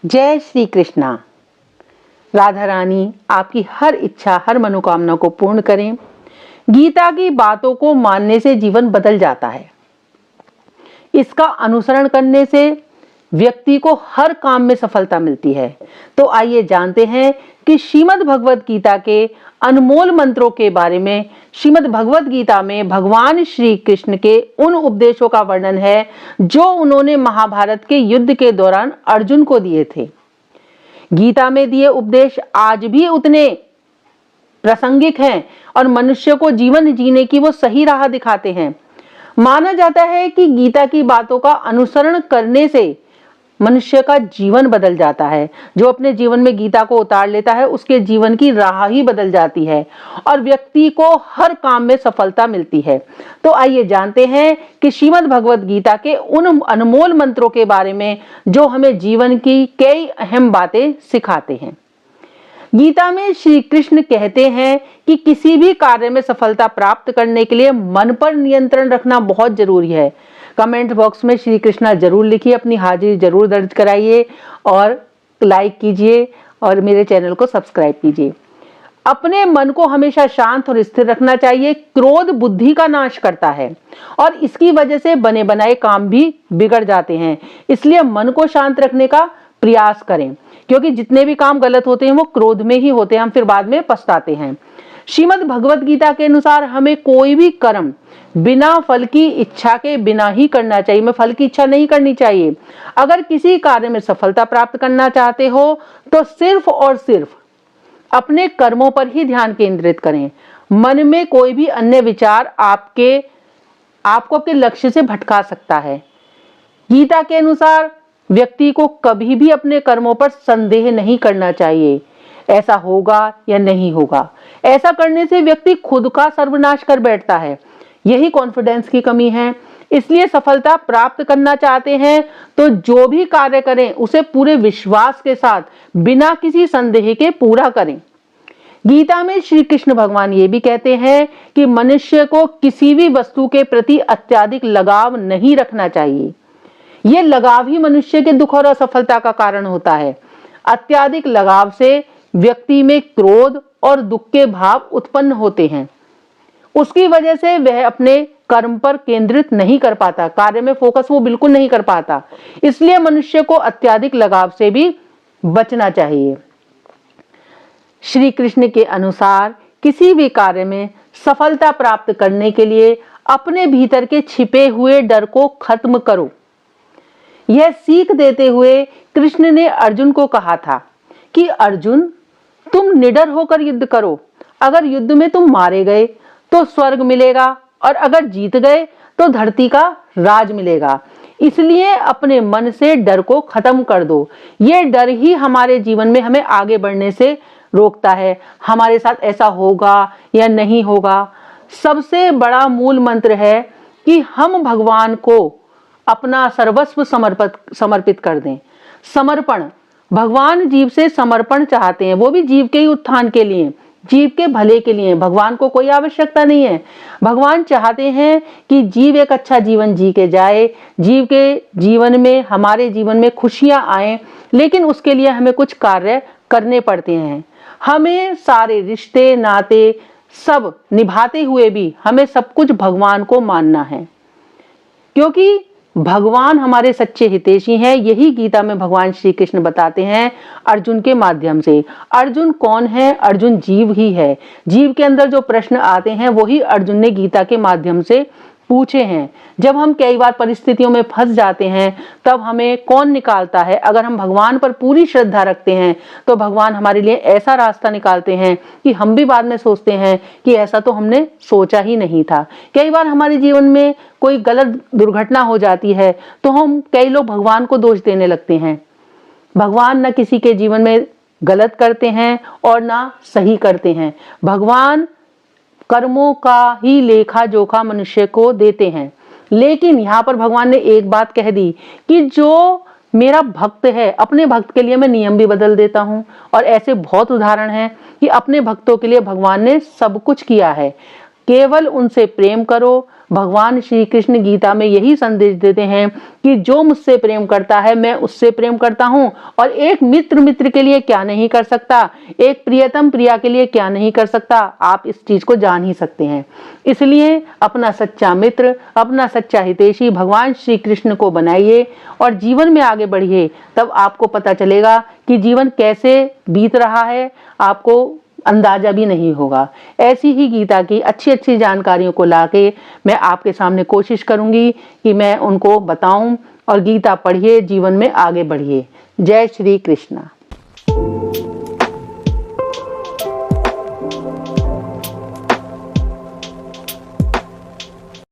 जय श्री कृष्णा। राधा रानी आपकी हर इच्छा, हर मनोकामना को पूर्ण करें। गीता की बातों को मानने से जीवन बदल जाता है। इसका अनुसरण करने से व्यक्ति को हर काम में सफलता मिलती है। तो आइए जानते हैं कि श्रीमद् भगवद गीता के अनमोल मंत्रों के बारे में। श्रीमद् भगवद गीता में भगवान श्री कृष्ण के उन उपदेशों का वर्णन है जो उन्होंने महाभारत के युद्ध के दौरान अर्जुन को दिए थे। गीता में दिए उपदेश आज भी उतने प्रासंगिक हैं और मनुष्य को जीवन जीने की वो सही राह दिखाते हैं। माना जाता है कि गीता की बातों का अनुसरण करने से मनुष्य का जीवन बदल जाता है। जो अपने जीवन में गीता को उतार लेता है उसके जीवन की राह ही बदल जाती है और व्यक्ति को हर काम में सफलता मिलती है। तो आइए जानते हैं कि श्रीमद् भगवद गीता के उन अनमोल मंत्रों के बारे में जो हमें जीवन की कई अहम बातें सिखाते हैं। गीता में श्री कृष्ण कहते हैं कि किसी भी कार्य में सफलता प्राप्त करने के लिए मन पर नियंत्रण रखना बहुत जरूरी है। कमेंट बॉक्स में श्री कृष्णा जरूर लिखिए, अपनी हाजिरी जरूर दर्ज कराइए और लाइक कीजिए और मेरे चैनल को सब्सक्राइब कीजिए। अपने मन को हमेशा शांत और स्थिर रखना चाहिए। क्रोध बुद्धि का नाश करता है और इसकी वजह से बने बनाए काम भी बिगड़ जाते हैं। इसलिए मन को शांत रखने का प्रयास करें, क्योंकि जितने भी काम गलत होते हैं वो क्रोध में ही होते हैं, हम फिर बाद में पछताते हैं। श्रीमद् भगवद गीता के अनुसार हमें कोई भी कर्म बिना फल की इच्छा के बिना ही करना चाहिए। में फल की इच्छा नहीं करनी चाहिए। अगर किसी कार्य में सफलता प्राप्त करना चाहते हो तो सिर्फ और सिर्फ अपने कर्मों पर ही ध्यान केंद्रित करें। मन में कोई भी अन्य विचार आपको आपके लक्ष्य से भटका सकता है। गीता के अनुसार व्यक्ति को कभी भी अपने कर्मों पर संदेह नहीं करना चाहिए, ऐसा होगा या नहीं होगा। ऐसा करने से व्यक्ति खुद का सर्वनाश कर बैठता है। यही कॉन्फिडेंस की कमी है। इसलिए सफलता प्राप्त करना चाहते हैं तो जो भी कार्य करें उसे पूरे विश्वास के साथ बिना किसी संदेह के पूरा करें। गीता में श्री कृष्ण भगवान ये भी कहते हैं कि मनुष्य को किसी भी वस्तु के प्रति अत्यधिक लगाव नहीं रखना चाहिए। यह लगाव ही मनुष्य के दुख और असफलता का कारण होता है। अत्यधिक लगाव से व्यक्ति में क्रोध और दुख के भाव उत्पन्न होते हैं। उसकी वजह से वह अपने कर्म पर केंद्रित नहीं कर पाता, कार्य में फोकस वो बिल्कुल नहीं कर पाता। इसलिए मनुष्य को अत्यधिक लगाव से भी बचना चाहिए। श्री कृष्ण के अनुसार किसी भी कार्य में सफलता प्राप्त करने के लिए अपने भीतर के छिपे हुए डर को खत्म करो। यह सीख देते हुए कृष्ण ने अर्जुन को कहा था कि अर्जुन, तुम निडर होकर युद्ध करो। अगर युद्ध में तुम मारे गए तो स्वर्ग मिलेगा और अगर जीत गए तो धरती का राज मिलेगा। इसलिए अपने मन से डर को खत्म कर दो। ये डर ही हमारे जीवन में हमें आगे बढ़ने से रोकता है। हमारे साथ ऐसा होगा या नहीं होगा। सबसे बड़ा मूल मंत्र है कि हम भगवान को अपना सर्वस्व समर्पित कर दें। समर्पण, भगवान जीव से समर्पण चाहते हैं, वो भी जीव के ही उत्थान के लिए, जीव के भले के लिए। भगवान को कोई आवश्यकता नहीं है। भगवान चाहते हैं कि जीव एक अच्छा जीवन जी के जाए, जीव के जीवन में, हमारे जीवन में खुशियां आए, लेकिन उसके लिए हमें कुछ कार्य करने पड़ते हैं। हमें सारे रिश्ते नाते सब निभाते हुए भी हमें सब कुछ भगवान को मानना है, क्योंकि भगवान हमारे सच्चे हितैषी हैं। यही गीता में भगवान श्री कृष्ण बताते हैं अर्जुन के माध्यम से। अर्जुन कौन है? अर्जुन जीव ही है। जीव के अंदर जो प्रश्न आते हैं वही अर्जुन ने गीता के माध्यम से पूछे हैं। जब हम कई बार परिस्थितियों में फंस जाते हैं तब हमें कौन निकालता है? अगर हम भगवान पर पूरी श्रद्धा रखते हैं तो भगवान हमारे लिए ऐसा रास्ता निकालते हैं कि हम भी बाद में सोचते हैं कि ऐसा तो हमने सोचा ही नहीं था। कई बार हमारे जीवन में कोई गलत दुर्घटना हो जाती है तो हम कई लोग भगवान को दोष देने लगते हैं। भगवान न किसी के जीवन में गलत करते हैं और ना सही करते हैं। भगवान कर्मों का ही लेखा जोखा मनुष्य को देते हैं। लेकिन यहाँ पर भगवान ने एक बात कह दी कि जो मेरा भक्त है, अपने भक्त के लिए मैं नियम भी बदल देता हूँ। और ऐसे बहुत उदाहरण हैं कि अपने भक्तों के लिए भगवान ने सब कुछ किया है। केवल उनसे प्रेम करो। भगवान श्री कृष्ण गीता में यही संदेश देते हैं कि जो मुझसे प्रेम करता है मैं उससे प्रेम करता हूं, और एक मित्र मित्र के लिए क्या नहीं कर सकता, एक प्रियतम प्रिया के लिए क्या नहीं कर सकता, आप इस चीज को जान ही सकते हैं। इसलिए अपना सच्चा मित्र, अपना सच्चा हितैषी भगवान श्री कृष्ण को बनाइए और जीवन में आगे बढ़िए। तब आपको पता चलेगा कि जीवन कैसे बीत रहा है, आपको अंदाजा भी नहीं होगा। ऐसी ही गीता की अच्छी अच्छी जानकारियों को लाके मैं आपके सामने कोशिश करूंगी कि मैं उनको बताऊं, और गीता पढ़िए, जीवन में आगे बढ़िए। जय श्री कृष्णा।